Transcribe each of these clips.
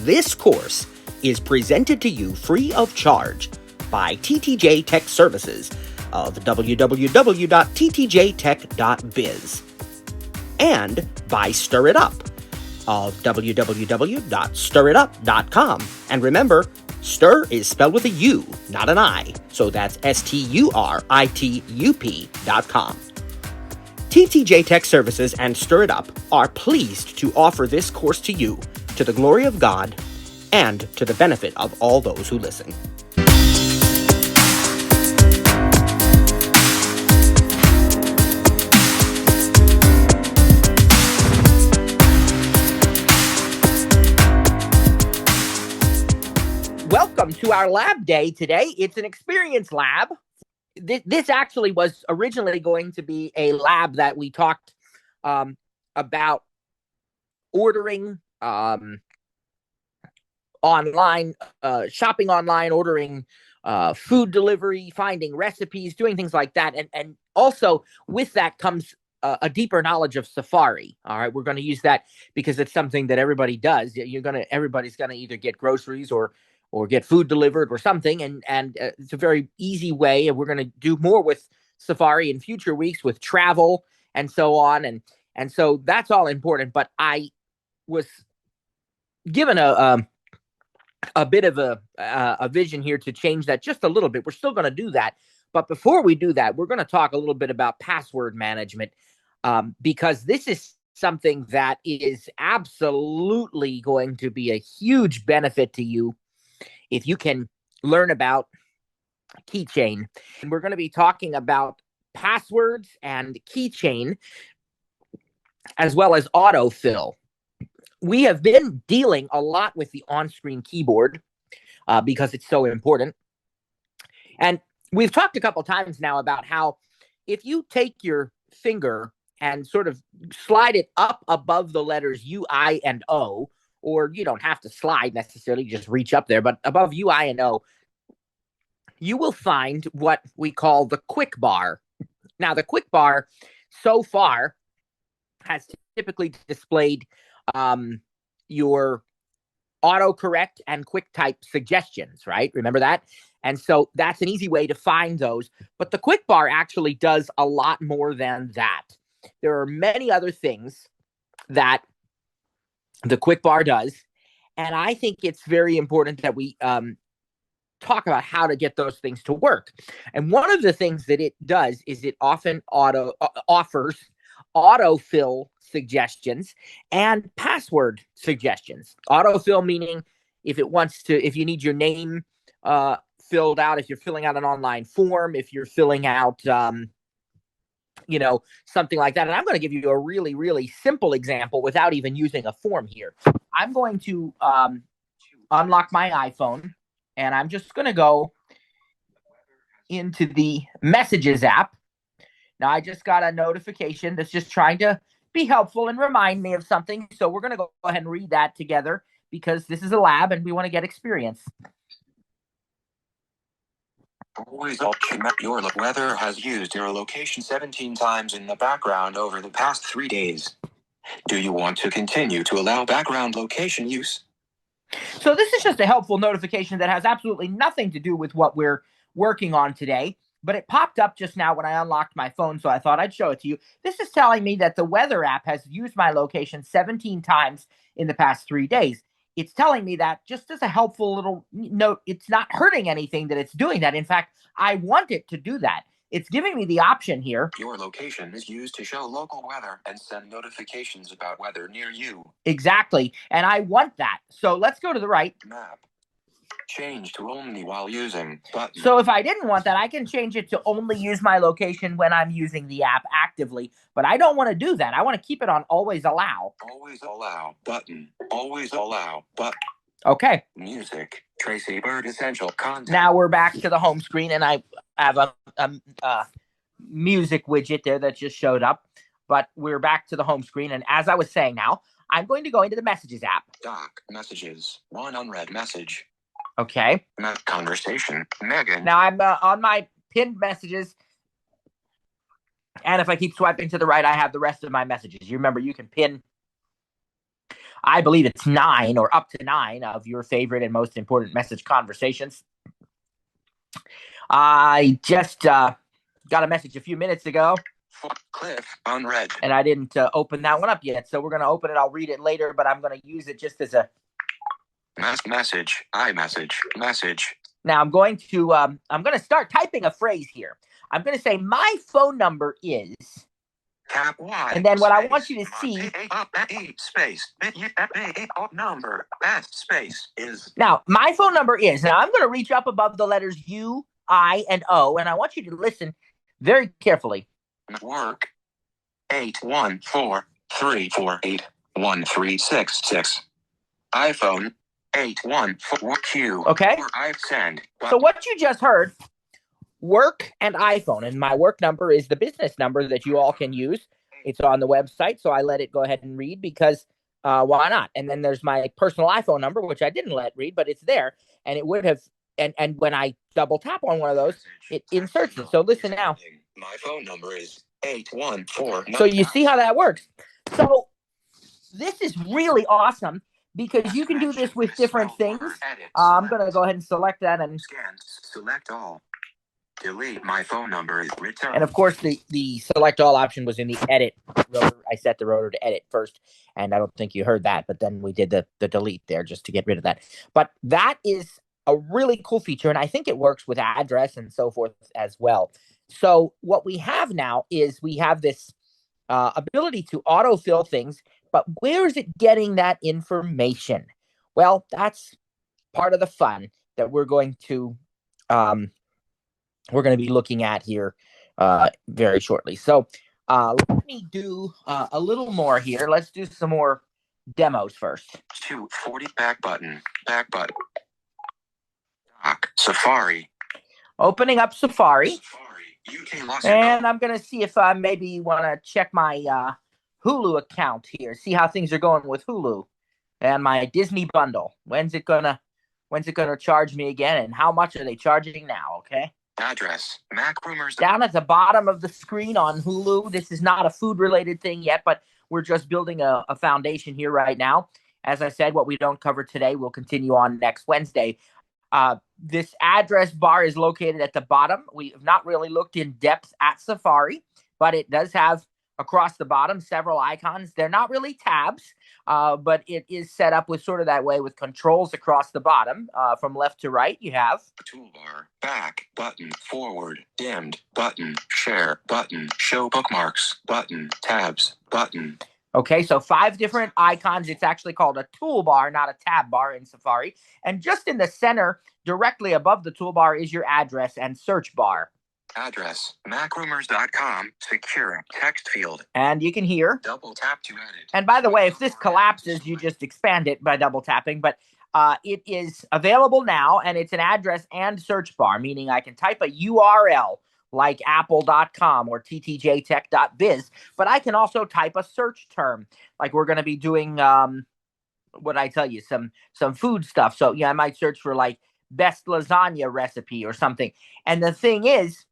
This course is presented to you free of charge by TTJ Tech Services of www.ttjtech.biz and by Stir It Up of www.stiritup.com. And remember, stir is spelled with a U, not an I, so that's STURITUP.com. TTJ Tech Services and Stir It Up are pleased to offer this course to you, to the glory of God, and to the benefit of all those who listen. Welcome to our lab day today. It's an experience lab. This actually was originally going to be a lab that we talked about ordering online, shopping online, ordering food delivery, finding recipes, doing things like that. And also with that comes a deeper knowledge of Safari. All right, we're going to use that because it's something that everybody does. Everybody's going to either get groceries or get food delivered or something. And it's a very easy way. And we're going to do more with Safari in future weeks with travel and so on. And so that's all important. But I was given a bit of a vision here to change that just a little bit. We're still going to do that. But before we do that, we're going to talk a little bit about password management because this is something that is absolutely going to be a huge benefit to you if you can learn about keychain. And we're going to be talking about passwords and keychain as well as autofill. We have been dealing a lot with the on-screen keyboard because it's so important. And we've talked a couple times now about how if you take your finger and sort of slide it up above the letters U, I, and O, or you don't have to slide necessarily, just reach up there, but above U, I, and O, you will find what we call the quick bar. Now, the quick bar so far has typically displayed your autocorrect and quick type suggestions, right? Remember that? And so that's an easy way to find those. But the quick bar actually does a lot more than that. There are many other things that the quick bar does. And I think it's very important that we talk about how to get those things to work. And one of the things that it does is it often offers autofill suggestions and password suggestions. Autofill meaning if you need your name filled out, if you're filling out an online form, if you're filling out something like that. And I'm going to give you a really, really simple example without even using a form here. I'm going to unlock my iPhone, and I'm just going to go into the Messages app. Now, I just got a notification that's just trying to be helpful and remind me of something. So we're going to go ahead and read that together because this is a lab and we want to get experience. Your weather has used your location 17 times in the background over the past 3 days. Do you want to continue to allow background location use? So this is just a helpful notification that has absolutely nothing to do with what we're working on today, but it popped up just now when I unlocked my phone, so I thought I'd show it to you. This is telling me that the weather app has used my location 17 times in the past 3 days. It's telling me that just as a helpful little note. It's not hurting anything that it's doing that. In fact, I want it to do that. It's giving me the option here. Your location is used to show local weather and send notifications about weather near you. Exactly. And I want that. So let's go to the right. Map. Change to only while using button. So if I didn't want that, I can change it to only use my location when I'm using the app actively. But I don't want to do that. I want to keep it on always allow. Always allow button. Always allow button. Okay. Music. Tracy Bird Essential Content. Now we're back to the home screen, and I have a music widget there that just showed up. But we're back to the home screen, and as I was saying now, I'm going to go into the Messages app. Doc. Messages. One unread message. Okay. Conversation. Megan. Now I'm on my pinned messages. And if I keep swiping to the right, I have the rest of my messages. You remember, you can pin I believe it's 9 or up to 9 of your favorite and most important message conversations. I just got a message a few minutes ago. Cliff, unread. And I didn't open that one up yet. So we're going to open it. I'll read it later, but I'm going to use it just as a message. Message. Now I'm going to start typing a phrase here. I'm going to say my phone number is Cap Y. And then what I want you to see space number space is. Now my phone number is. Now I'm going to reach up above the letters U, I, and O, and I want you to listen very carefully. Work 814-348-1366. iPhone 814Q. Okay. I send. So what you just heard, work and iPhone, and my work number is the business number that you all can use. It's on the website, so I let it go ahead and read because why not? And then there's my personal iPhone number, which I didn't let read, but it's there, and it would have. And when I double tap on one of those, it inserts it. So listen now. My phone number is 814. So you see how that works. So this is really awesome because you can do this with different things. I'm going to go ahead and select that and select all. Delete my phone number. Return. And of course, the select all option was in the edit rotor. I set the rotor to edit first, and I don't think you heard that, but then we did the delete there just to get rid of that. But that is a really cool feature, and I think it works with address and so forth as well. So what we have now is we have this ability to autofill things, but where is it getting that information? Well, that's part of the fun that we're going to be looking at here very shortly. So let me do a little more here. Let's do some more demos first. 240 back button. Dock, Safari. Opening up Safari. UK Los and I'm going to see if I maybe want to check my Hulu account here. See how things are going with Hulu and my Disney bundle. When's it gonna charge me again? And how much are they charging now? Okay. Address, Mac Rumors. Down at the bottom of the screen on Hulu. This is not a food-related thing yet, but we're just building a foundation here right now. As I said, what we don't cover today, we'll continue on next Wednesday. This address bar is located at the bottom. We have not really looked in depth at Safari, but it does have across the bottom several icons. They're not really tabs, but it is set up with sort of that way with controls across the bottom. From left to right, you have toolbar, back, button, forward, dimmed, button, share, button, show bookmarks, button, tabs, button. Okay, so 5 different icons. It's actually called a toolbar, not a tab bar in Safari. And just in the center, directly above the toolbar, is your address and search bar. Address, macrumors.com, secure text field. And you can hear. Double tap to edit. And by the way, if this collapses, you just expand it by double tapping. But it is available now, and it's an address and search bar, meaning I can type a URL like apple.com or ttjtech.biz, but I can also type a search term, like we're going to be doing, what I tell you, some food stuff. So yeah, I might search for like best lasagna recipe or something. And the thing is,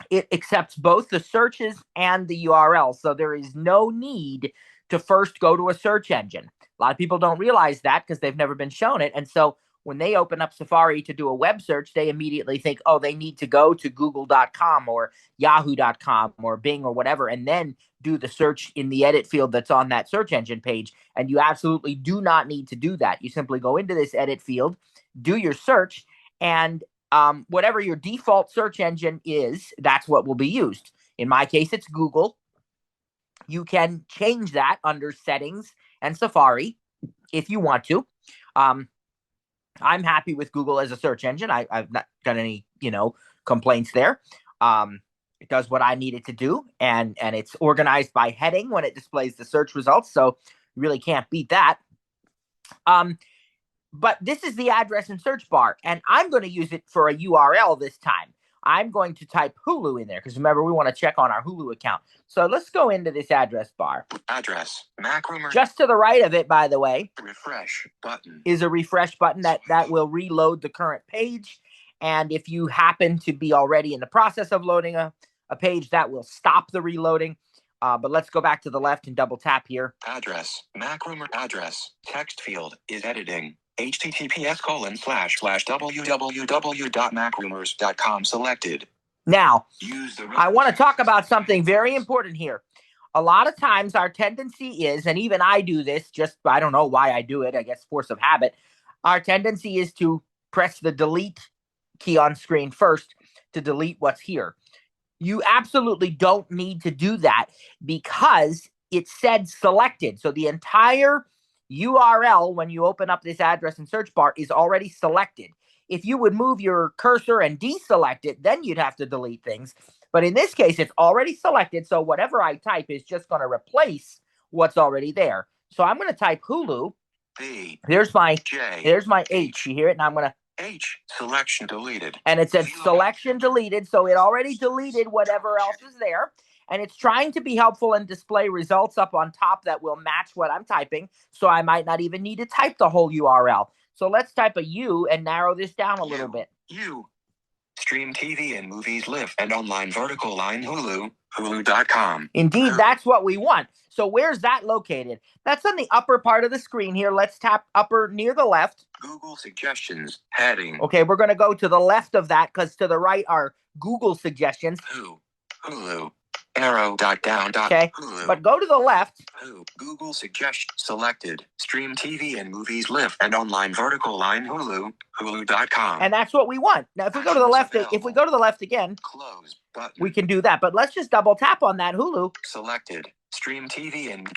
it accepts both the searches and the URL. So there is no need to first go to a search engine. A lot of people don't realize that because they've never been shown it. And so when they open up Safari to do a web search, they immediately think, oh, they need to go to google.com or yahoo.com or Bing or whatever, and then do the search in the edit field that's on that search engine page. And you absolutely do not need to do that. You simply go into this edit field, do your search, and whatever your default search engine is, that's what will be used. In my case, it's Google. You can change that under settings and Safari if you want to. I'm happy with Google as a search engine. I've not got any, complaints there. It does what I need it to do, and it's organized by heading when it displays the search results, so you really can't beat that. But this is the address and search bar, and I'm going to use it for a URL this time. I'm going to type Hulu in there because remember, we want to check on our Hulu account. So let's go into this address bar. Address, MacRumor. Just to the right of it, by the way, refresh button is a refresh button that will reload the current page. And if you happen to be already in the process of loading a page, that will stop the reloading. But let's go back to the left and double tap here. Address, Macroomer address, text field is editing. https://www.macroomers.com selected. Now, I want to talk about something very important here. A lot of times our tendency is, and even I do this, just I don't know why I do it, I guess force of habit. Our tendency is to press the delete key on screen first to delete what's here. You absolutely don't need to do that because it said selected. So the entire URL, when you open up this address and search bar, is already selected. If you would move your cursor and deselect it, then you'd have to delete things. But in this case, it's already selected. So whatever I type is just going to replace what's already there. So I'm going to type Hulu. There's my H. You hear it? And I'm going to H, selection deleted. And it said selection deleted. So it already deleted whatever else is there. And it's trying to be helpful and display results up on top that will match what I'm typing. So I might not even need to type the whole URL. So let's type a U and narrow this down a little bit. Stream TV and movies live and online vertical line Hulu, Hulu.com. Indeed, that's what we want. So where's that located? That's on the upper part of the screen here. Let's tap upper near the left. Google suggestions, heading. Okay, we're going to go to the left of that because to the right are Google suggestions. Hulu. Arrow dot down dot. Okay, Hulu. But go to the left. Google suggestion selected. Stream TV and movies live and online vertical line Hulu, Hulu.com. And that's what we want. Now, if we go to the left, again, close button. We can do that. But let's just double tap on that Hulu. Selected. Stream TV and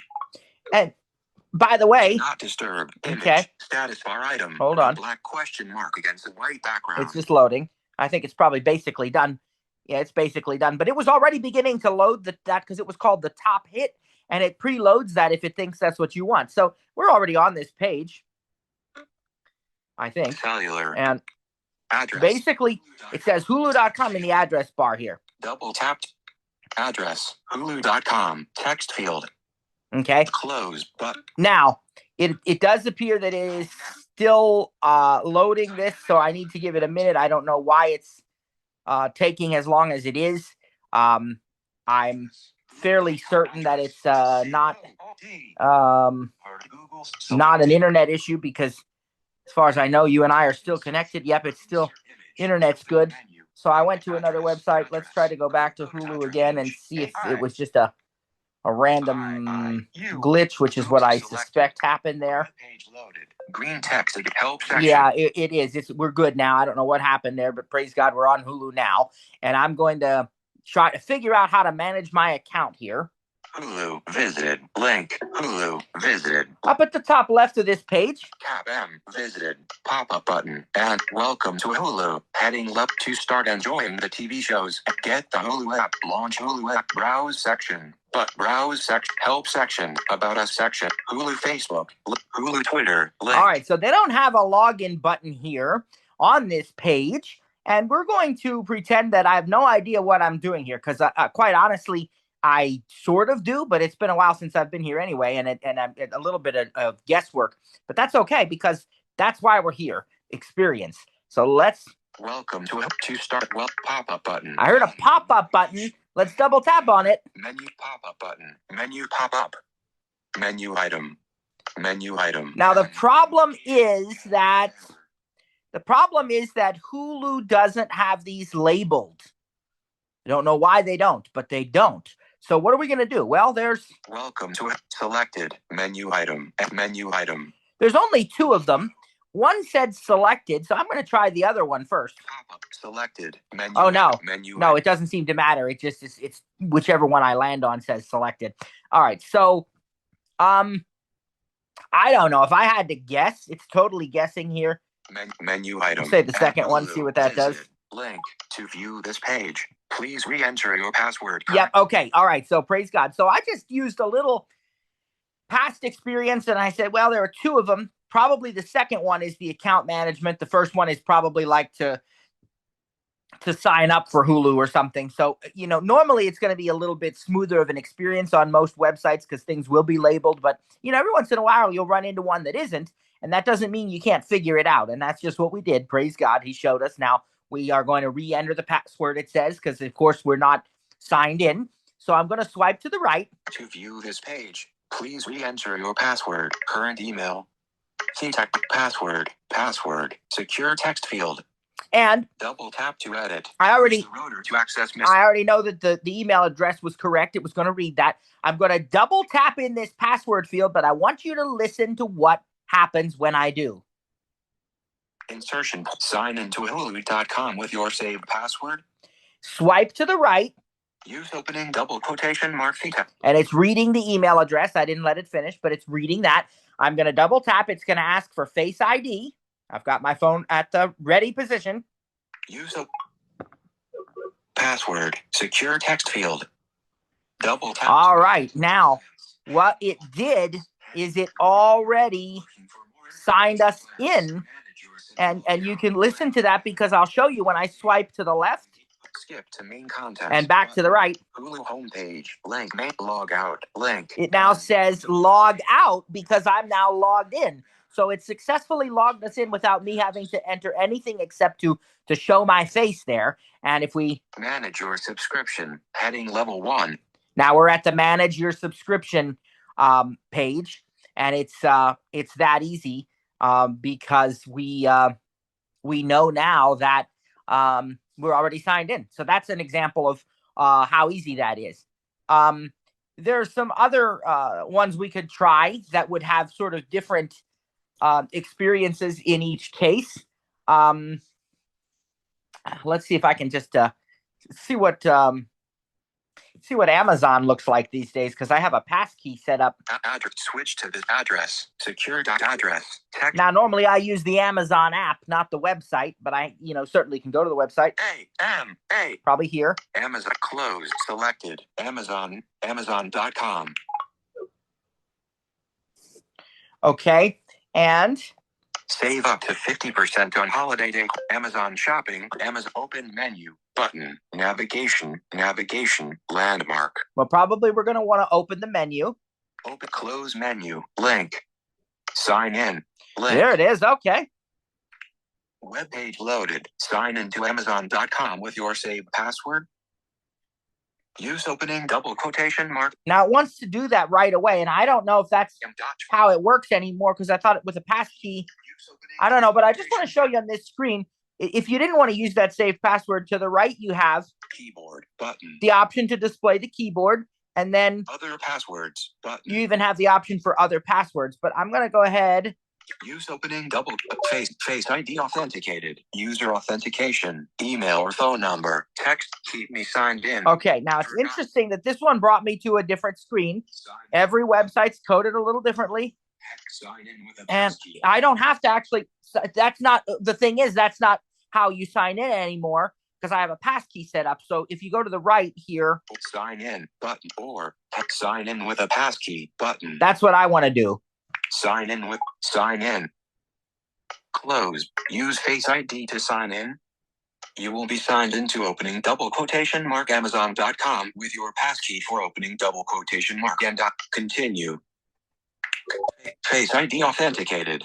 by the way, not disturb. Image, okay. Status bar item. Hold on. Black question mark against a white background. It's just loading. I think it's probably basically done. Yeah, it's basically done. But it was already beginning to load that because it was called the top hit. And it preloads that if it thinks that's what you want. So we're already on this page, I think. Cellular. And address. Basically, it says Hulu.com in the address bar here. Double tapped. Address. Hulu.com. Text field. Okay. Close button. Now, it does appear that it is still loading this. So I need to give it a minute. I don't know why it's taking as long as it is. I'm fairly certain that it's not an internet issue because as far as I know, you and I are still connected. Yep, it's still internet's good. So I went to another website. Let's try to go back to Hulu again and see if it was just a random glitch, which is what I suspect happened there. Green text help section. Yeah, it is. We're good now. I don't know what happened there, but praise God, we're on Hulu now. And I'm going to try to figure out how to manage my account here. Hulu visited. Link. Hulu visited. Up at the top left of this page. Tab M visited. Pop-up button. And welcome to Hulu. Heading left to start enjoying the TV shows. Get the Hulu app. Launch Hulu app. Browse section. But browse section. Help section. About us section. Hulu Facebook. Hulu Twitter. Link. All right, so they don't have a login button here on this page. And we're going to pretend that I have no idea what I'm doing here because quite honestly, I sort of do, but it's been a while since I've been here anyway, and I'm a little bit of guesswork. But that's okay because that's why we're here. Experience. So let's. Welcome to start. Pop-up button. I heard a pop-up button. Let's double tap on it. Menu pop-up button. Menu pop-up. Menu item. Menu item. Now the problem is that Hulu doesn't have these labeled. I don't know why they don't, but they don't. So what are we going to do? Well, there's... Welcome to selected menu item. Menu item. There's only two of them. One said selected, so I'm going to try the other one first. Pop-up selected. Menu. Oh, no. Menu. No, it doesn't seem to matter. It just is, it's whichever one I land on says selected. All right, so I don't know. If I had to guess, it's totally guessing here. Menu item. Let's say the second one, see what that does. Link to view this page. Please re-enter your password. Yep. Okay. All right. So praise God. So I just used a little past experience and I said, well, there are two of them. Probably the second one is the account management. The first one is probably like to sign up for Hulu or something. So, normally it's going to be a little bit smoother of an experience on most websites because things will be labeled. But, every once in a while you'll run into one that isn't. And that doesn't mean you can't figure it out. And that's just what we did. Praise God. He showed us. Now we are going to re-enter the password, it says, because, of course, we're not signed in. So I'm going to swipe to the right. To view this page, please re-enter your password, current email, password, secure text field. And double tap to edit. I already know that the email address was correct. It was going to read that. I'm going to double tap in this password field, but I want you to listen to what happens when I do. Insertion. Sign into Hulu.com with your saved password. Swipe to the right. Use opening double quotation mark theta. And it's reading the email address. I didn't let it finish, but it's reading that. I'm going to double tap. It's going to ask for Face ID. I've got my phone at the ready position. Use a password. Secure text field. Double tap. All right. Now, what it did is it already signed us in. And you can listen to that because I'll show you when I swipe to the left. Skip to main content. And back to the right. Hulu homepage. Link. Log out. Link. It now says log out because I'm now logged in. So it successfully logged us in without me having to enter anything except to show my face there. And if we manage your subscription, heading level 1. Now we're at the manage your subscription page, and it's that easy because we know now that we're already signed in. So that's an example of how easy that is. There's some other ones we could try that would have sort of different experiences in each case. Let's see if I can just see what Amazon looks like these days, because I have a passkey set up. Switch to this address. Secure address. Text. Now, normally I use the Amazon app, not the website, but I, certainly can go to the website. Probably here. Amazon closed. Selected. Amazon.com. Okay, and save up to 50% on holiday day. Amazon shopping. Amazon open menu. Button. Navigation. Landmark. Well, probably we're going to want to open the menu. Open close menu. Link. Sign in. Link. There it is. Okay. Web page loaded. Sign into Amazon.com with your saved password. Use opening double quotation mark. Now it wants to do that right away, and I don't know if that's how it works anymore, because I thought it was a passkey. I don't know, but I just want to show you on this screen. If you didn't want to use that saved password, to the right you have keyboard button, the option to display the keyboard, and then other passwords button. You even have the option for other passwords. But I'm going to go ahead. Use opening double face ID authenticated. User authentication. Email or phone number. Text. Keep me signed in. Okay, now it's interesting that this one brought me to a different screen. Every website's coded a little differently. Sign in with a and I don't have to actually. That's not the thing. That's not how you sign in anymore, because I have a passkey set up. So if you go to the right here, sign in button or sign in with a passkey button. That's what I want to do. Sign in. Close. Use Face ID to sign in. You will be signed into opening double quotation mark Amazon.com with your passkey for opening double quotation mark and continue. Face ID authenticated.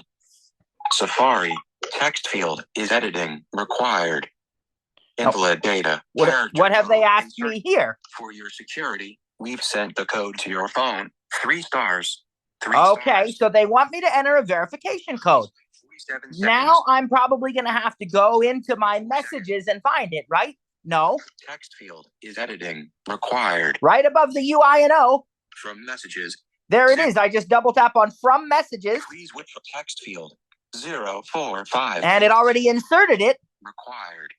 Safari. Text field is editing required. Invalid data. What have they asked me here? For your security, we've sent the code to your phone. 3 stars. Okay, so they want me to enter a verification code. Now I'm probably going to have to go into my messages and find it, right? No. Text field is editing required. Right above the UINO. From messages. There it is. I just double tap on from messages. Please wait for text field 045. And it already inserted it. Required.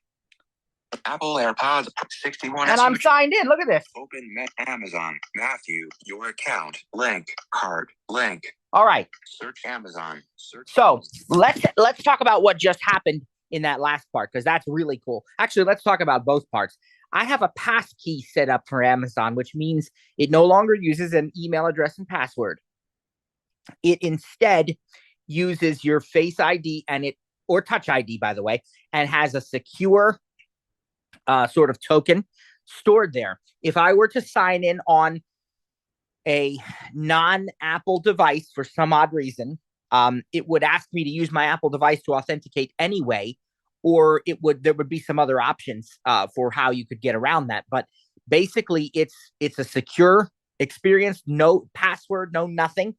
Apple AirPods 61. And I'm signed in. Look at this. Open Amazon. Matthew. Your account. Link. Card. Link. All right. Search Amazon. So let's talk about what just happened in that last part, because that's really cool. Actually, let's talk about both parts. I have a passkey set up for Amazon, which means it no longer uses an email address and password. It instead uses your Face ID or Touch ID, by the way, and has a secure sort of token stored there. If I were to sign in on a non-Apple device for some odd reason, it would ask me to use my Apple device to authenticate anyway, or there would be some other options for how you could get around that. But Basically, it's a secure experience, no password, no nothing.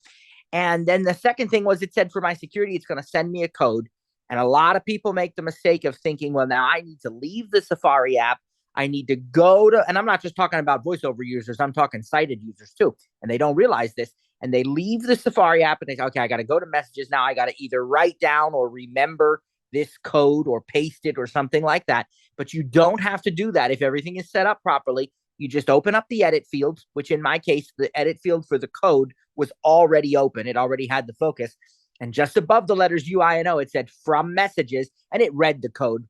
And then the second thing was, it said for my security, it's going to send me a code. And a lot of people make the mistake of thinking, well, now I need to leave the Safari app. I need to go to, and I'm not just talking about voiceover users, I'm talking sighted users too. And they don't realize this. And they leave the Safari app and they say, okay, I got to go to messages now. I got to either write down or remember this code or paste it or something like that. But you don't have to do that if everything is set up properly. You just open up the edit field, which in my case, the edit field for the code was already open. It already had the focus. And just above the letters UINO, it said from messages, and it read the code.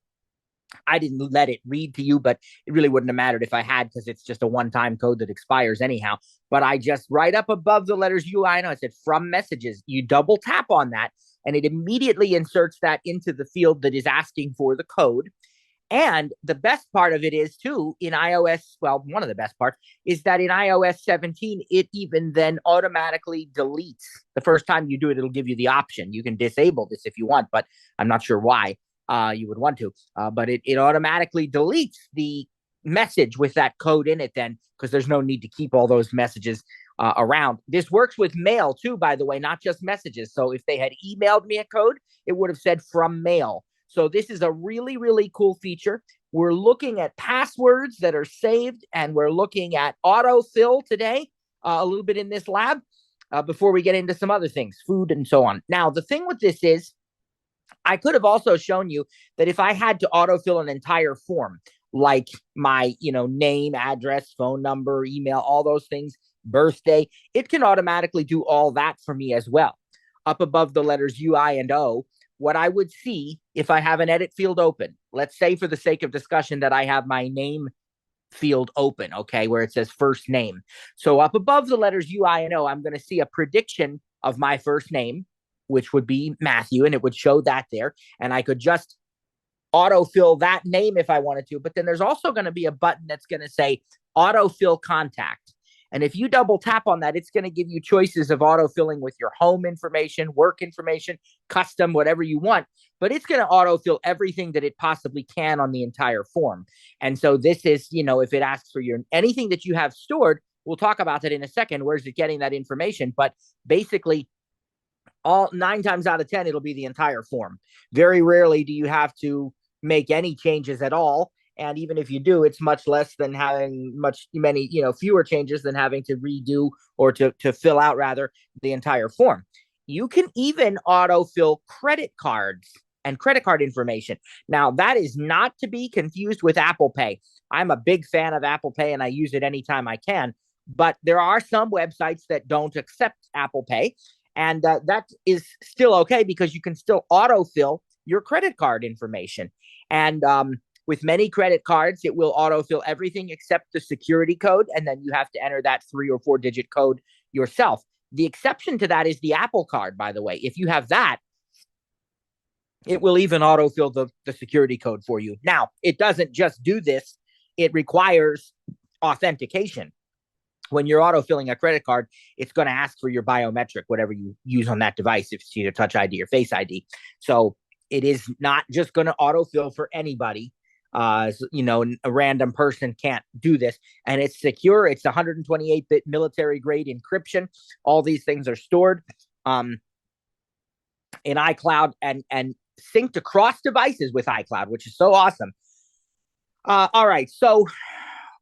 I didn't let it read to you, but it really wouldn't have mattered if I had, because it's just a one-time code that expires anyhow. But I just, right up above the letters UINO, it said from messages. You double tap on that, and it immediately inserts that into the field that is asking for the code. And the best part of it is, too, in iOS, well, one of the best parts is that in iOS 17, it even then automatically deletes. The first time you do it, it'll give you the option. You can disable this if you want, but I'm not sure why you would want to. But it automatically deletes the message with that code in it then, because there's no need to keep all those messages around. This works with mail, too, by the way, not just messages. So if they had emailed me a code, it would have said from mail. So this is a really, really cool feature. We're looking at passwords that are saved, and we're looking at autofill today, a little bit in this lab, before we get into some other things, food and so on. Now, the thing with this is, I could have also shown you that if I had to autofill an entire form, like my, name, address, phone number, email, all those things, birthday, it can automatically do all that for me as well. Up above the letters UI and O, what I would see if I have an edit field open, let's say for the sake of discussion that I have my name field open, okay, where it says first name. So up above the letters UI and O, I'm going to see a prediction of my first name, which would be Matthew, and it would show that there. And I could just autofill that name if I wanted to. But then there's also going to be a button that's going to say autofill contact. And if you double tap on that, it's going to give you choices of autofilling with your home information, work information, custom, whatever you want. But it's going to autofill everything that it possibly can on the entire form. And so this is, if it asks for anything that you have stored, we'll talk about that in a second. Where's it getting that information? But basically, all 9 times out of 10, it'll be the entire form. Very rarely do you have to make any changes at all. And even if you do, it's much less than having fewer changes than having to redo or to fill out, rather, the entire form. You can even autofill credit cards and credit card information. Now, that is not to be confused with Apple Pay. I'm a big fan of Apple Pay, and I use it anytime I can. But there are some websites that don't accept Apple Pay. And that is still okay, because you can still autofill your credit card information. And with many credit cards, it will autofill everything except the security code, and then you have to enter that 3 or 4-digit code yourself. The exception to that is the Apple Card, by the way. If you have that, it will even autofill the security code for you. Now, it doesn't just do this. It requires authentication. When you're autofilling a credit card, it's going to ask for your biometric, whatever you use on that device, if it's either Touch ID or Face ID. So it is not just going to autofill for anybody. A random person can't do this. And it's secure. It's 128-bit military-grade encryption. All these things are stored in iCloud and synced across devices with iCloud, which is so awesome. All right, so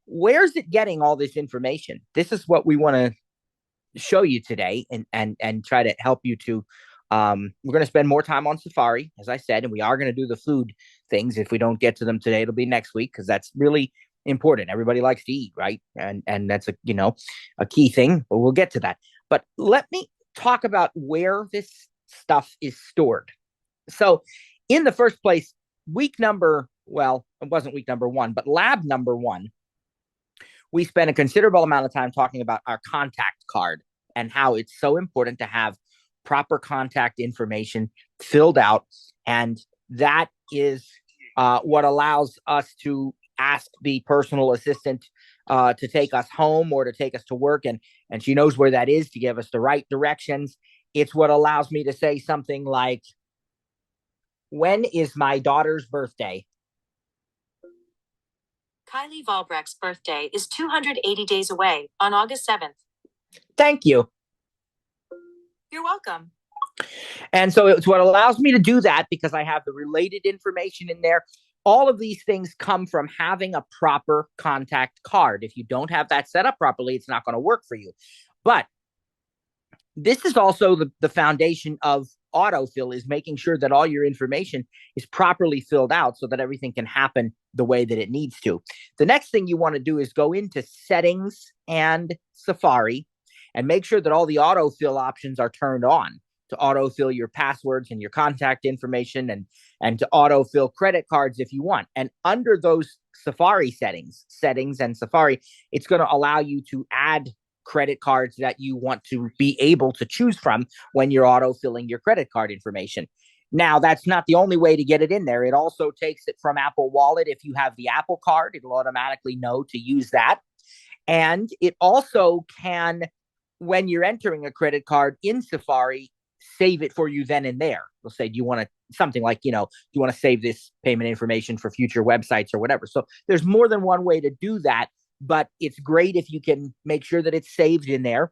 where's it getting all this information? This is what we want to show you today, and try to help you to. We're going to spend more time on Safari, as I said, and we are going to do the food things. If we don't get to them today, it'll be next week, because that's really important. Everybody likes to eat, right? And that's a key thing. But we'll get to that. But let me talk about where this stuff is stored. So, in the first place, it wasn't week number 1, but lab number 1. We spent a considerable amount of time talking about our contact card and how it's so important to have proper contact information filled out. And that is what allows us to ask the personal assistant to take us home or to take us to work. And she knows where that is to give us the right directions. It's what allows me to say something like, when is my daughter's birthday? Kylie Valbrecht's birthday is 280 days away on August 7th. Thank you. You're welcome. And so it's what allows me to do that because I have the related information in there. All of these things come from having a proper contact card. If you don't have that set up properly, it's not going to work for you. But this is also the foundation of autofill, is making sure that all your information is properly filled out so that everything can happen the way that it needs to. The next thing you want to do is go into settings and Safari and make sure that all the autofill options are turned on to autofill your passwords and your contact information and to autofill credit cards if you want. And under those Safari settings and Safari, it's going to allow you to add credit cards that you want to be able to choose from when you're autofilling your credit card information. Now, that's not the only way to get it in there. It also takes it from Apple Wallet. If you have the Apple Card, it'll automatically know to use that. And it also can, when you're entering a credit card in Safari, save it for you then and there. They'll say, do you want to, something like, do you want to save this payment information for future websites or whatever? So there's more than one way to do that, but it's great if you can make sure that it's saved in there.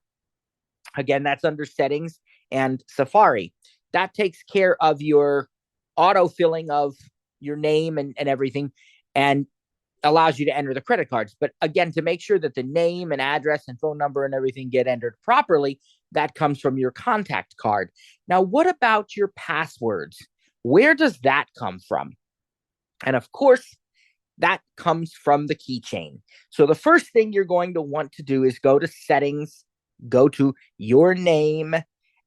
Again, that's under settings and Safari. That takes care of your autofilling of your name and everything, and allows you to enter the credit cards. But again, to make sure that the name and address and phone number and everything get entered properly, that comes from your contact card. Now, what about your passwords? Where does that come from? And of course, that comes from the keychain. So the first thing you're going to want to do is go to settings, go to your name,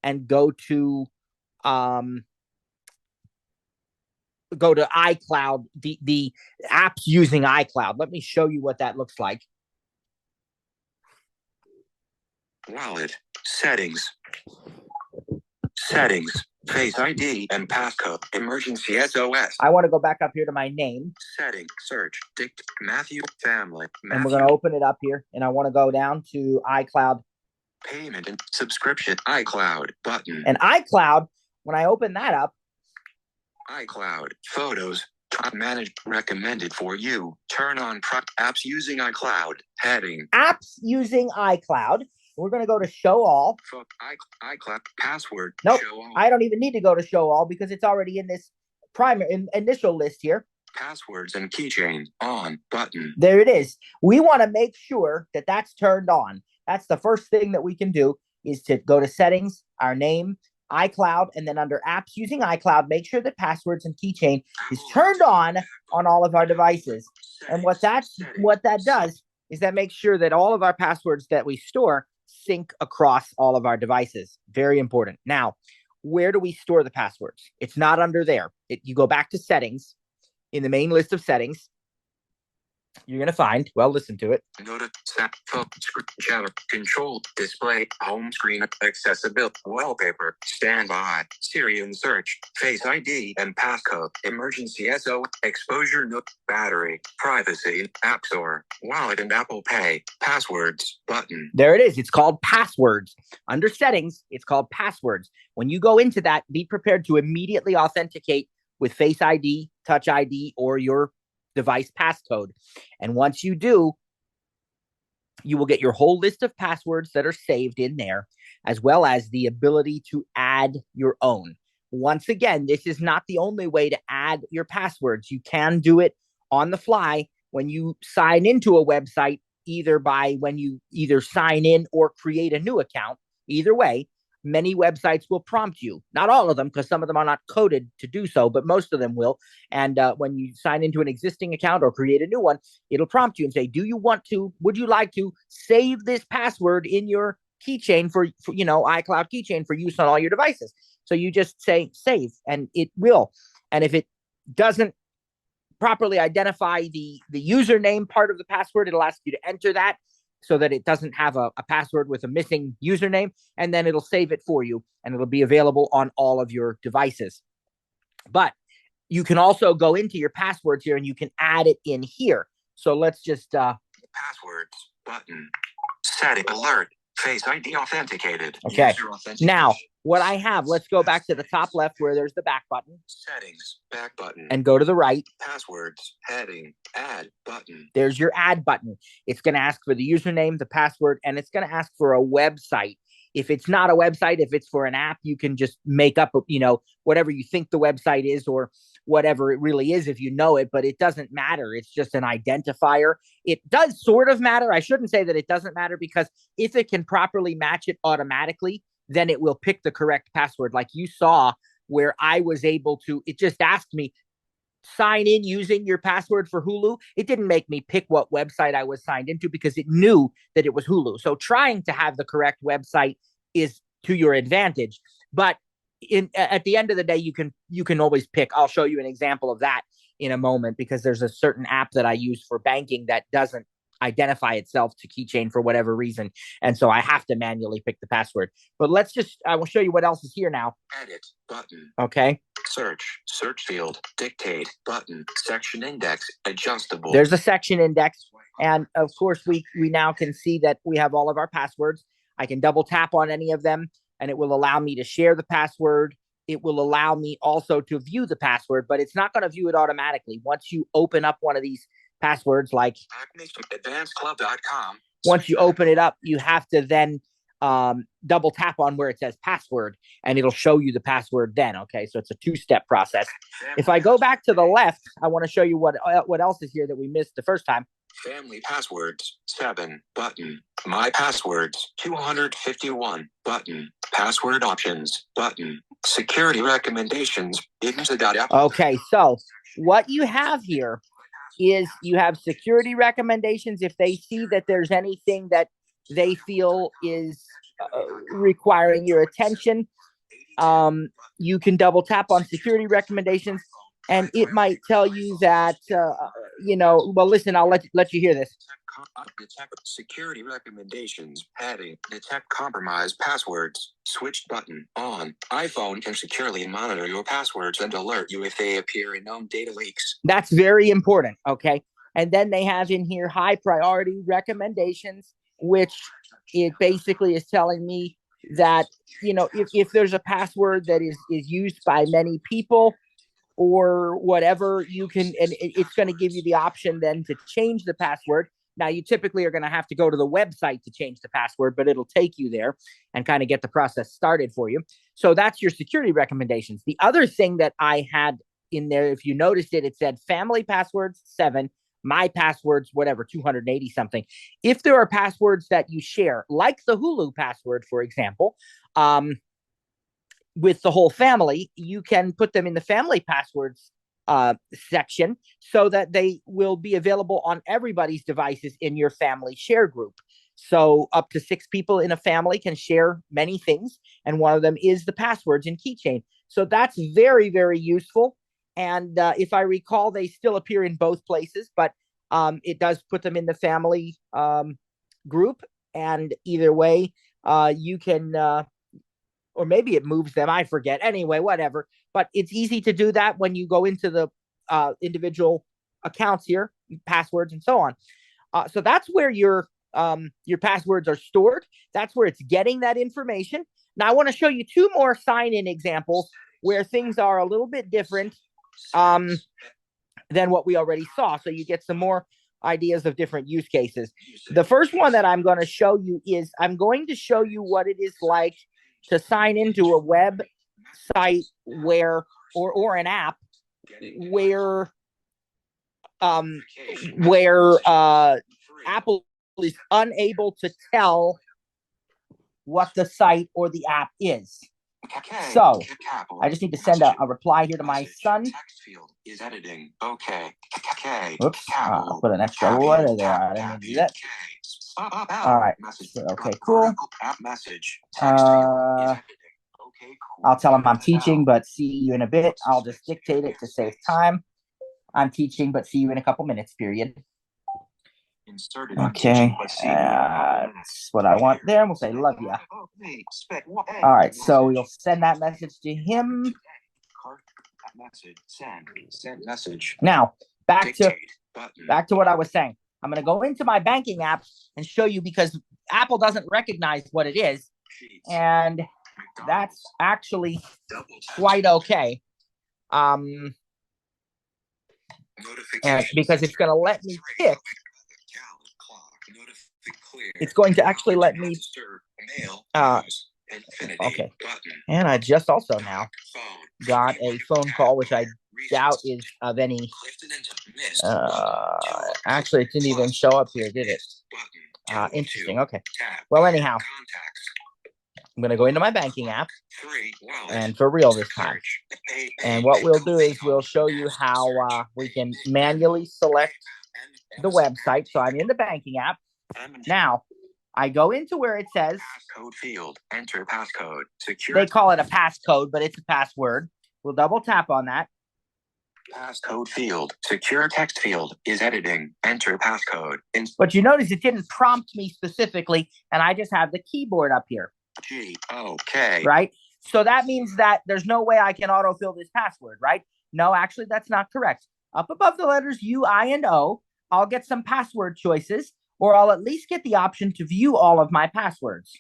and go to iCloud, the apps using iCloud. Let me show you what that looks like. Wallet, settings, Face ID and passcode, emergency SOS. I want to go back up here to my name. Setting, search, Matthew, family. And we're going to open it up here, and I want to go down to iCloud. Payment and subscription, iCloud button. And iCloud, when I open that up, iCloud, photos, manage, recommended for you. Turn on apps using iCloud, heading. Apps using iCloud. We're going to go to show all. iCloud, password. Nope, show all. I don't even need to go to show all because it's already in this initial list here. Passwords and keychain, on, button. There it is. We want to make sure that that's turned on. That's the first thing that we can do, is to go to settings, our name, iCloud, and then under apps using iCloud, make sure that passwords and keychain is turned on all of our devices. And what that does is that makes sure that all of our passwords that we store sync across all of our devices. Very important. Now, where do we store the passwords? It's not under there. You go back to settings. In the main list of settings, you're going to find, well, listen to it. Notice, chatter, control, display, home screen, accessibility, wallpaper, standby, Siri and search, Face ID and passcode, emergency SO, exposure note, battery, privacy, App Store, wallet and Apple Pay, passwords, button. There it is. It's called passwords. Under settings, it's called passwords. When you go into that, be prepared to immediately authenticate with Face ID, Touch ID, or your device passcode. And once you do, you will get your whole list of passwords that are saved in there, as well as the ability to add your own. Once again, this is not the only way to add your passwords. You can do it on the fly when you sign into a website, either when you sign in or create a new account. Either way, many websites will prompt you. Not all of them, because some of them are not coded to do so, but most of them will. And when you sign into an existing account or create a new one, it'll prompt you and say, would you like to save this password in your keychain for iCloud keychain for use on all your devices? So you just say save, and it will. And if it doesn't properly identify the username part of the password, it'll ask you to enter that, so that it doesn't have a password with a missing username, and then it'll save it for you, and it'll be available on all of your devices. But you can also go into your passwords here, and you can add it in here. So let's just... Passwords, button, setting, alert, Face ID authenticated. Okay, now what I have, let's go back to the top left where there's the back button. Settings, back button. And go to the right. Passwords, heading, add button. There's your add button. It's going to ask for the username, the password, and it's going to ask for a website. If it's not a website, if it's for an app, you can just make up, whatever you think the website is or whatever it really is if you know it, but it doesn't matter. It's just an identifier. It does sort of matter. I shouldn't say that it doesn't matter, because if it can properly match it automatically, then it will pick the correct password. Like you saw where I was able to, it just asked me, sign in using your password for Hulu. It didn't make me pick what website I was signed into because it knew that it was Hulu. So trying to have the correct website is to your advantage. But at the end of the day, you can always pick. I'll show you an example of that in a moment, because there's a certain app that I use for banking that doesn't identify itself to Keychain for whatever reason. And so I have to manually pick the password. But I will show you what else is here now. Edit button. Okay. Search field, dictate button, section index, adjustable. There's a section index. And of course, we now can see that we have all of our passwords. I can double tap on any of them and it will allow me to share the password. It will allow me also to view the password, but it's not going to view it automatically. Once you open up one of these passwords, like advancedclub.com, once you open it up, you have to then double tap on where it says password and it'll show you the password then. Okay, so it's a two-step process. If I go back to the left, I want to show you what else is here that we missed the first time. Family passwords 7 button. My passwords 251 button. Password options button. Security recommendations. Okay, so what you have here is you have security recommendations. If they see that there's anything that they feel is requiring your attention, you can double tap on security recommendations, and it might tell you that, well, listen, I'll let you hear this. Detect security recommendations. Heading. Detect compromised passwords. Switched button on. iPhone can securely monitor your passwords and alert you if they appear in known data leaks. That's very important. Okay. And then they have in here high priority recommendations, which it basically is telling me that, if there's a password that is used by many people or whatever, you can, and it's going to give you the option then to change the password. Now, you typically are going to have to go to the website to change the password, but it'll take you there and kind of get the process started for you. So that's your security recommendations. The other thing that I had in there, if you noticed it, it said family passwords 7, my passwords, whatever, 280 something. If there are passwords that you share, like the Hulu password, for example, with the whole family, you can put them in the family passwords section so that they will be available on everybody's devices in your family share group. So up to 6 people in a family can share many things, and one of them is the passwords in Keychain. So that's very, very useful. And if I recall, they still appear in both places, but it does put them in the family group. And either way, you can, or maybe it moves them. I forget. Anyway, whatever. But it's easy to do that when you go into the individual accounts here, passwords and so on. So that's where your passwords are stored. That's where it's getting that information. Now, I want to show you 2 more sign-in examples where things are a little bit different than what we already saw. So you get some more ideas of different use cases. The first one that I'm going to show you is I'm going to show you what it is like to sign into a website where, or an app where Apple is unable to tell what the site or the app is. So I just need to send a reply here to my son. Text field is editing. Okay. Oops. I'll put an extra letter there. I didn't need to do that. All right. Okay, cool. I'll tell him I'm teaching, but see you in a bit. I'll just dictate it to save time. I'm teaching, but see you in a couple minutes, period. Okay, that's what I want there. We'll say love ya. All right, so we'll send that message to him. Send message. Now, back to what I was saying. I'm going to go into my banking app and show you, because Apple doesn't recognize what it is. And that's actually quite okay. And because it's going to let me pick, it's going to actually let me, okay. And I just also now got a phone call, which I doubt is of any, actually it didn't even show up here, did it? Interesting, okay. Well, anyhow, I'm going to go into my banking app, and for real this time. And what we'll do is we'll show you how we can manually select the website. So I'm in the banking app. Now, I go into where it says passcode field, enter passcode, secure. They call it a passcode, but it's a password. We'll double tap on that. Passcode field, secure text field is editing, enter passcode. But you notice it didn't prompt me specifically, and I just have the keyboard up here. Okay. Right? So that means that there's no way I can autofill this password, right? No, actually, that's not correct. Up above the letters U, I, and O, I'll get some password choices, or I'll at least get the option to view all of my passwords.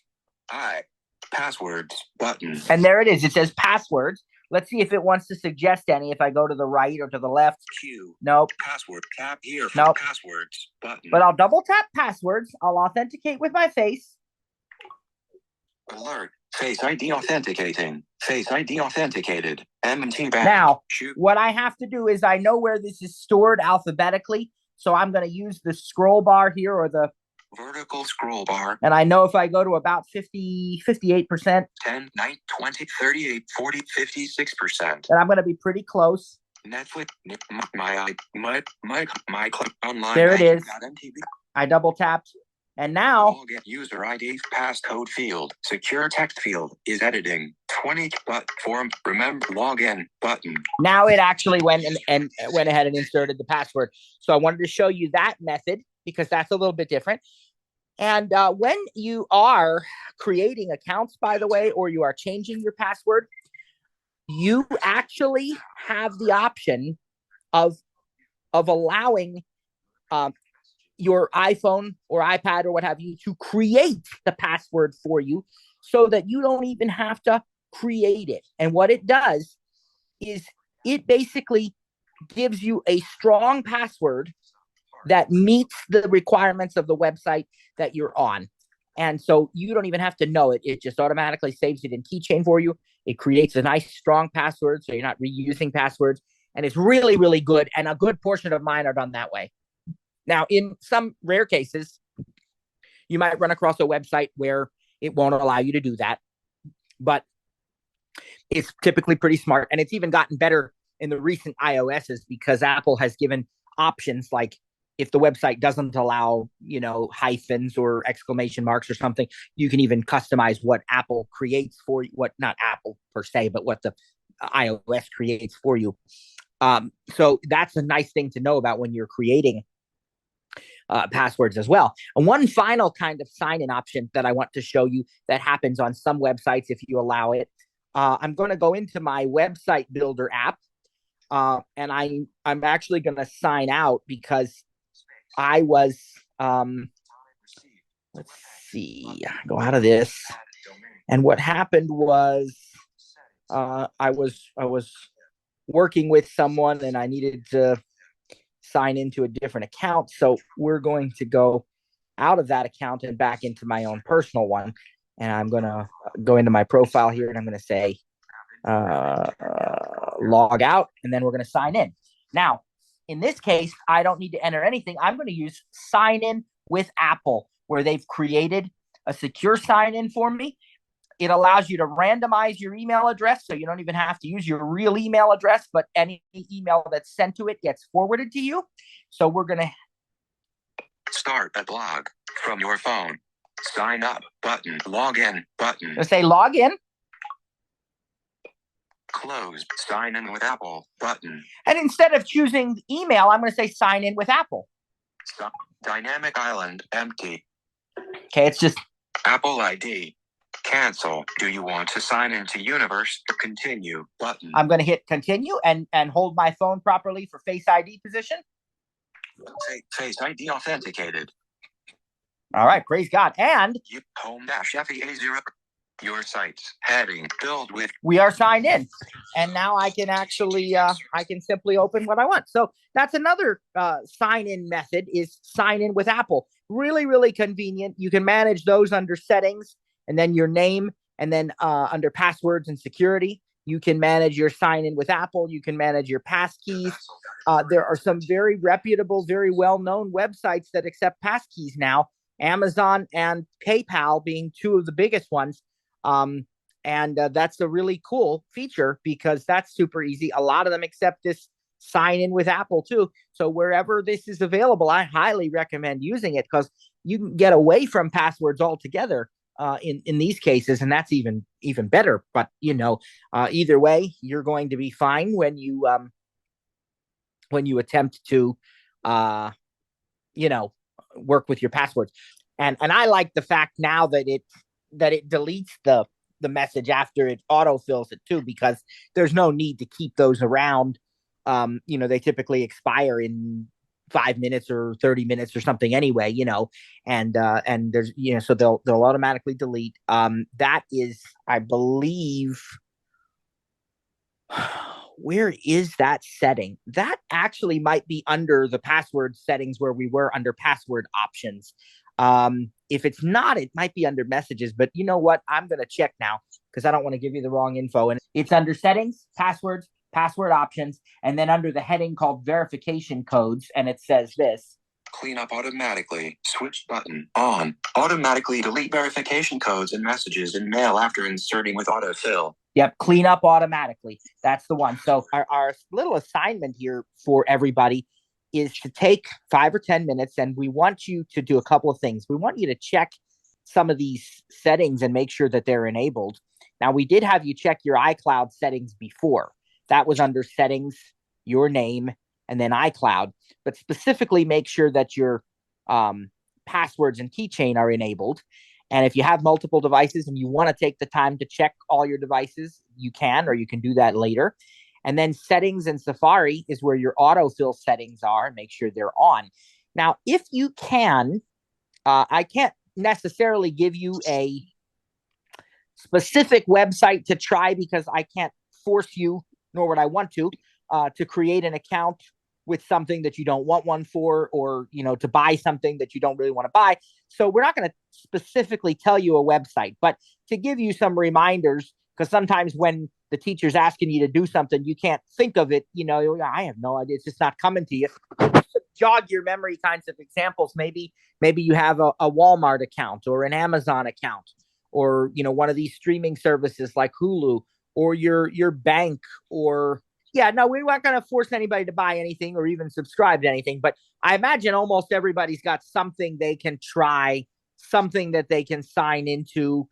Passwords button. And there it is. It says passwords. Let's see if it wants to suggest any. If I go to the right or to the left. Q. Nope. Password. Tap here for nope. passwords button. But I'll double tap passwords. I'll authenticate with my face. Alert. Face ID authenticating. Face ID authenticated. M&T Bank. Now, what I have to do is I know where this is stored alphabetically. So I'm going to use the scroll bar here, or the vertical scroll bar. And I know if I go to about 58%, 10, 9, 20, 38, 40, 56%. then I'm going to be pretty close. Netflix, my online. There it is. I double tapped. And now, login user ID passcode field, secure text field is editing. 20 but form remember login button. Now it actually went and went ahead and inserted the password. So I wanted to show you that method because that's a little bit different. And when you are creating accounts, by the way, or you are changing your password, you actually have the option of allowing your iPhone or iPad or what have you to create the password for you so that you don't even have to create it. And what it does is it basically gives you a strong password that meets the requirements of the website that you're on. And so you don't even have to know it. It just automatically saves it in Keychain for you. It creates a nice strong password so you're not reusing passwords. And it's really, really good. And a good portion of mine are done that way. Now, in some rare cases, you might run across a website where it won't allow you to do that. But it's typically pretty smart. And it's even gotten better in the recent iOSs because Apple has given options like if the website doesn't allow, hyphens or exclamation marks or something, you can even customize what Apple creates for you, what not Apple per se, but what the iOS creates for you. So that's a nice thing to know about when you're creating passwords as well. And one final kind of sign-in option that I want to show you that happens on some websites if you allow it. I'm going to go into my website builder app, and I'm actually going to sign out because I was let's see, go out of this. And what happened was I was working with someone and I needed to sign into a different account. So we're going to go out of that account and back into my own personal one. And I'm going to go into my profile here and I'm going to say log out, and then we're going to sign in. Now, in this case, I don't need to enter anything. I'm going to use sign in with Apple, where they've created a secure sign in for me. It allows you to randomize your email address, so you don't even have to use your real email address, but any email that's sent to it gets forwarded to you. So we're going to start a blog from your phone. Sign up button. Log in button. Let's say log in. Close. Sign in with Apple button. And instead of choosing email, I'm going to say sign in with Apple. Dynamic island empty. Okay, it's just Apple ID. Cancel. Do you want to sign into Universe? Continue button. I'm going to hit continue and hold my phone properly for Face ID position. Face ID authenticated. All right, praise God. And home-FEA0. Your site's heading filled with. We are signed in, and now I can actually I can simply open what I want. So that's another sign in method, is sign in with Apple. Really, really convenient. You can manage those under settings, and then your name, and then under passwords and security, you can manage your sign in with Apple. You can manage your passkeys. There are some very reputable, very well-known websites that accept passkeys now, Amazon and PayPal being two of the biggest ones. And that's a really cool feature because that's super easy. A lot of them accept this sign in with Apple too. So wherever this is available, I highly recommend using it because you can get away from passwords altogether in these cases, and that's even better. But either way, you're going to be fine when you attempt to work with your passwords. And I like the fact now that it deletes the message after it autofills it too, because there's no need to keep those around. They typically expire in 5 minutes or 30 minutes or something anyway, and there's, so they'll automatically delete. That is, I believe, where is that setting? That actually might be under the password settings where we were under password options. If it's not, it might be under messages, but you know what? I'm going to check now because I don't want to give you the wrong info. And it's under settings, passwords, password options, and then under the heading called verification codes. And it says this: clean up automatically. Switch button on. Automatically delete verification codes and messages in mail after inserting with autofill. Yep, clean up automatically. That's the one. So our little assignment here for everybody is to take 5 or 10 minutes, and we want you to do a couple of things. We want you to check some of these settings and make sure that they're enabled. Now, we did have you check your iCloud settings before. That was under settings, your name, and then iCloud. But specifically, make sure that your passwords and keychain are enabled. And if you have multiple devices and you want to take the time to check all your devices, you can, or you can do that later. And then settings and Safari is where your autofill settings are, and make sure they're on. Now, if you can, I can't necessarily give you a specific website to try because I can't force you, nor would I want to create an account with something that you don't want one for, or, to buy something that you don't really want to buy. So we're not going to specifically tell you a website, but to give you some reminders, because sometimes when the teacher's asking you to do something, you can't think of it. I have no idea. It's just not coming to you. Jog your memory kinds of examples. Maybe you have a Walmart account or an Amazon account, or, one of these streaming services like Hulu, or your bank, or we're not going to force anybody to buy anything or even subscribe to anything. But I imagine almost everybody's got something they can try, something that they can sign into.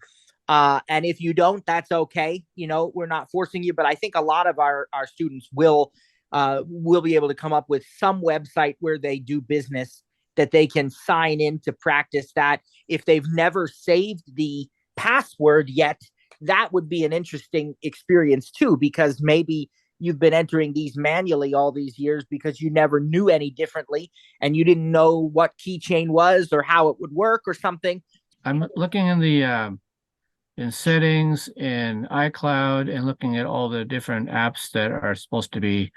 And if you don't, that's okay. We're not forcing you, but I think a lot of our students will be able to come up with some website where they do business that they can sign in to practice that. If they've never saved the password yet, that would be an interesting experience too, because maybe you've been entering these manually all these years because you never knew any differently and you didn't know what keychain was or how it would work or something. I'm looking in the in settings in iCloud and looking at all the different apps that are supposed to be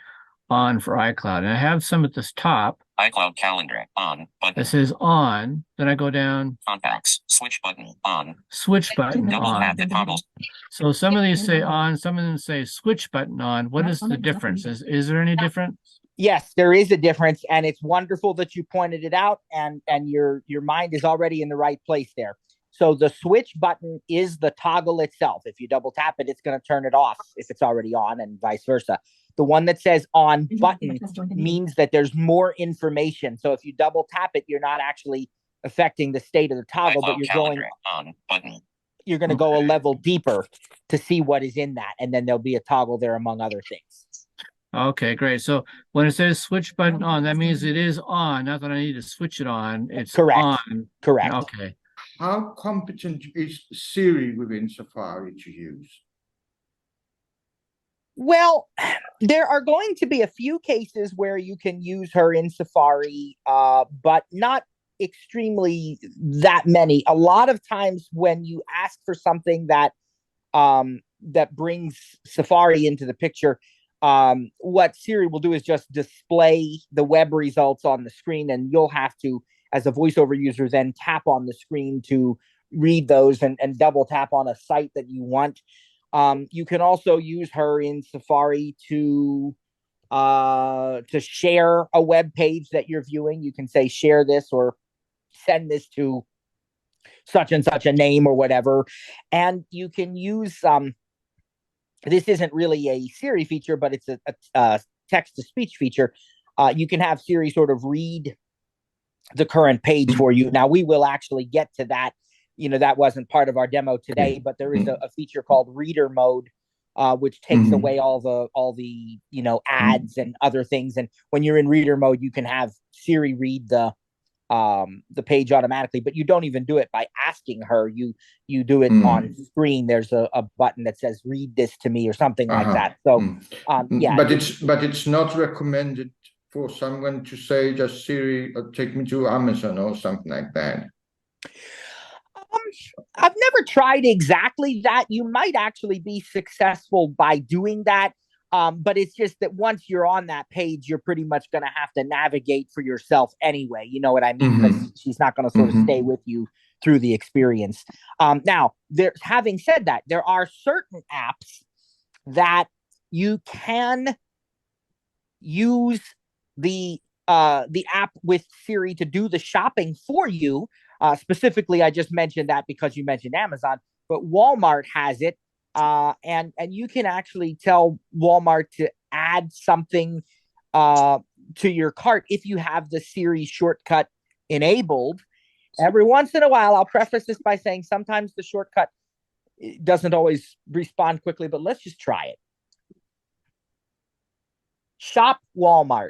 on for iCloud. And I have some at this top. iCloud calendar on button. It says on. Then I go down. Contacts. Switch button on. Switch button Double on. tap the toggles. So some of these say on, some of them say switch button on. What is the difference? Is there any difference? Yes, there is a difference, and it's wonderful that you pointed it out, and your mind is already in the right place there. So the switch button is the toggle itself. If you double tap it, it's going to turn it off if it's already on, and vice versa. The one that says on button means that there's more information. So if you double tap it, you're not actually affecting the state of the toggle, but you're going on button. You're going to go a level deeper to see what is in that, and then there'll be a toggle there among other things. Okay, great. So when it says switch button on, that means it is on. Not that I need to switch it on. It's correct. On. Correct. Okay. How competent is Siri within Safari to use? Well, there are going to be a few cases where you can use her in Safari, but not extremely that many. A lot of times when you ask for something that that brings Safari into the picture, what Siri will do is just display the web results on the screen, and you'll have to, as a VoiceOver user, then tap on the screen to read those and double tap on a site that you want. You can also use her in Safari to share a web page that you're viewing. You can say share this or send this to such and such a name or whatever. And you can use this isn't really a Siri feature, but it's a text to speech feature. You can have Siri sort of read the current page for you. Now we will actually get to that. That wasn't part of our demo today, but there is a feature called reader mode, which takes away all the ads and other things. And when you're in reader mode, you can have Siri read the page automatically, but you don't even do it by asking her. You do it on screen. There's a button that says read this to me or something like that. So yeah, but it's not recommended for someone to say just Siri take me to Amazon or something like that. I've never tried exactly that. You might actually be successful by doing that. But it's just that once you're on that page, you're pretty much going to have to navigate for yourself anyway. You know what I mean? Because she's not going to sort of stay with you through the experience. Now, having said that, there are certain apps that you can use the app with Siri to do the shopping for you. Specifically, I just mentioned that because you mentioned Amazon, but Walmart has it. And you can actually tell Walmart to add something to your cart if you have the Siri shortcut enabled. Every once in a while, I'll preface this by saying sometimes the shortcut doesn't always respond quickly, but let's just try it. Shop Walmart.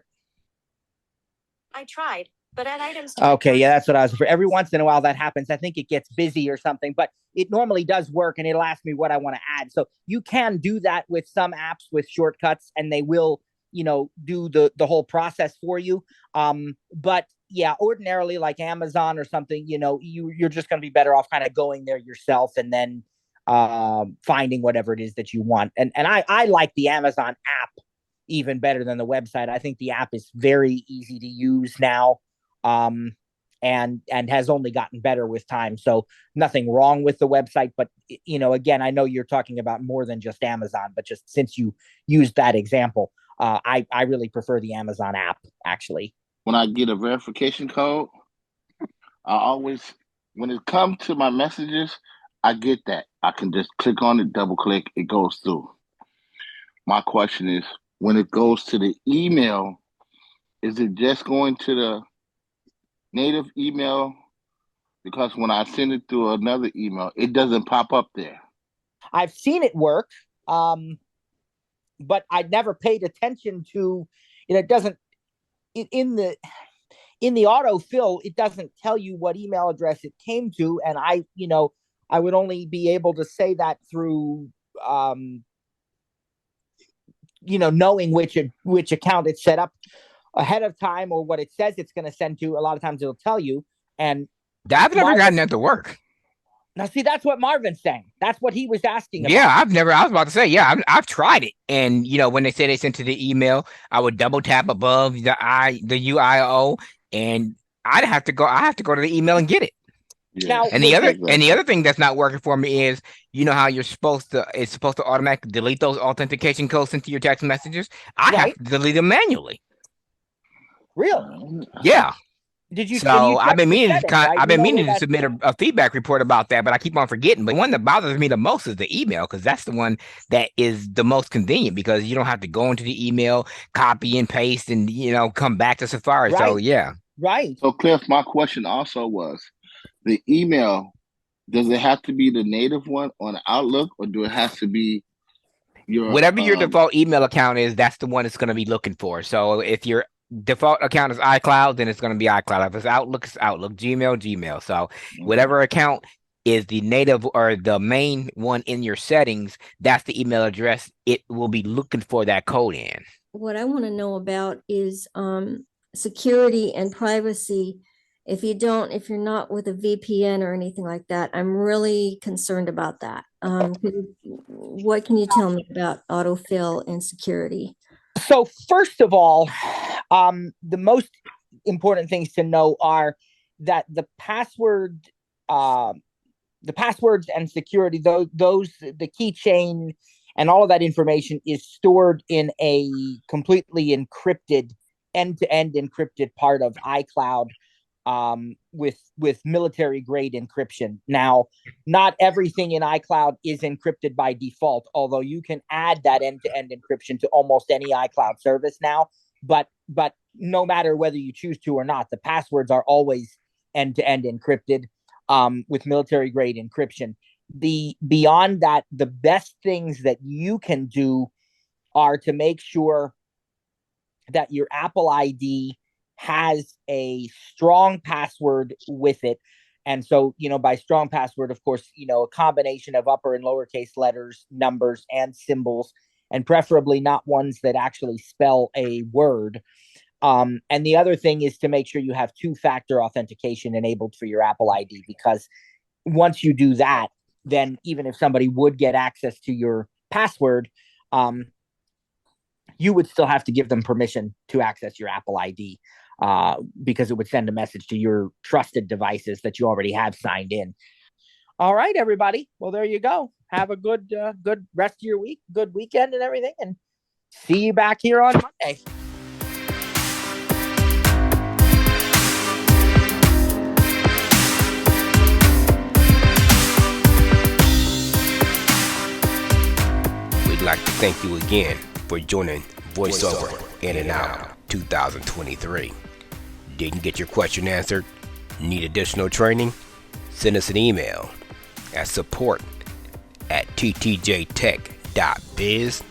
I tried, but add items to Okay, yeah, that's what I was for. Every once in a while that happens. I think it gets busy or something, but it normally does work and it'll ask me what I want to add. So you can do that with some apps with shortcuts and they will, do the whole process for you. But yeah, ordinarily like Amazon or something, you're just going to be better off kind of going there yourself and then finding whatever it is that you want. And I like the Amazon app even better than the website. I think the app is very easy to use now. And has only gotten better with time. So nothing wrong with the website, but again, I know you're talking about more than just Amazon, but just since you used that example, I really prefer the Amazon app actually. When I get a verification code, I always, when it comes to my messages, I get that. I can just click on it, double click, it goes through. My question is, when it goes to the email, is it just going to the native email? Because when I send it through another email, it doesn't pop up there. I've seen it work, but I never paid attention to, it doesn't, in the autofill, it doesn't tell you what email address it came to. And I would only be able to say that through, knowing which account it's set up ahead of time or what it says it's going to send to. A lot of times it'll tell you. And I've never gotten that to work. Now, see, that's what Marvin's saying. That's what he was asking about. Yeah, I was about to say, yeah, I've tried it. And, when they say they sent to the email, I would double tap above the UIO and I have to go to the email and get it. Yeah. Now, And the other thing that's not working for me is, how it's supposed to automatically delete those authentication codes into your text messages. I have to delete them manually. Really? Yeah. Did you? So I've been meaning to submit a feedback report about that, but I keep on forgetting. But the one that bothers me the most is the email, because that's the one that is the most convenient because you don't have to go into the email, copy and paste, and come back to Safari. Right. So yeah. Right. So Cliff, my question also was, the email, does it have to be the native one on Outlook, or do it have to be whatever your default email account is? That's the one it's going to be looking for. So if your default account is iCloud, then it's going to be iCloud. If it's Outlook, it's Outlook. Gmail. So whatever account is the native or the main one in your settings, that's the email address it will be looking for that code in. What I want to know about is security and privacy If you're not with a VPN or anything like that, I'm really concerned about that. What can you tell me about autofill and security? So first of all, the most important things to know are that the passwords and security, those the keychain and all of that information is stored in a completely encrypted, end-to-end encrypted part of iCloud, with military grade encryption. Now, not everything in iCloud is encrypted by default, although you can add that end-to-end encryption to almost any iCloud service now. But no matter whether you choose to or not, the passwords are always end-to-end encrypted, with military grade encryption. Beyond that, the best things that you can do are to make sure that your Apple ID has a strong password with it. And so, by strong password, of course, a combination of upper and lowercase letters, numbers, and symbols, and preferably not ones that actually spell a word. And the other thing is to make sure you have two-factor authentication enabled for your Apple ID, because once you do that, then even if somebody would get access to your password, you would still have to give them permission to access your Apple ID, because it would send a message to your trusted devices that you already have signed in. All right, everybody. Well, there you go. Have a good rest of your week, good weekend and everything, and see you back here on Monday. We'd like to thank you again for joining Voiceover In&Out 2023. Didn't get your question answered? Need additional training? Send us an email at support@ttjtech.biz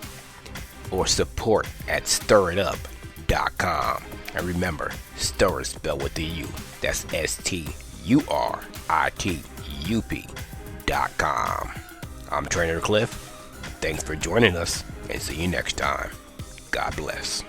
or support@stiritup.com. And remember, stir is spelled with the U. That's STURITUP.com. I'm Trainer Cliff. Thanks for joining us, and see you next time. God bless.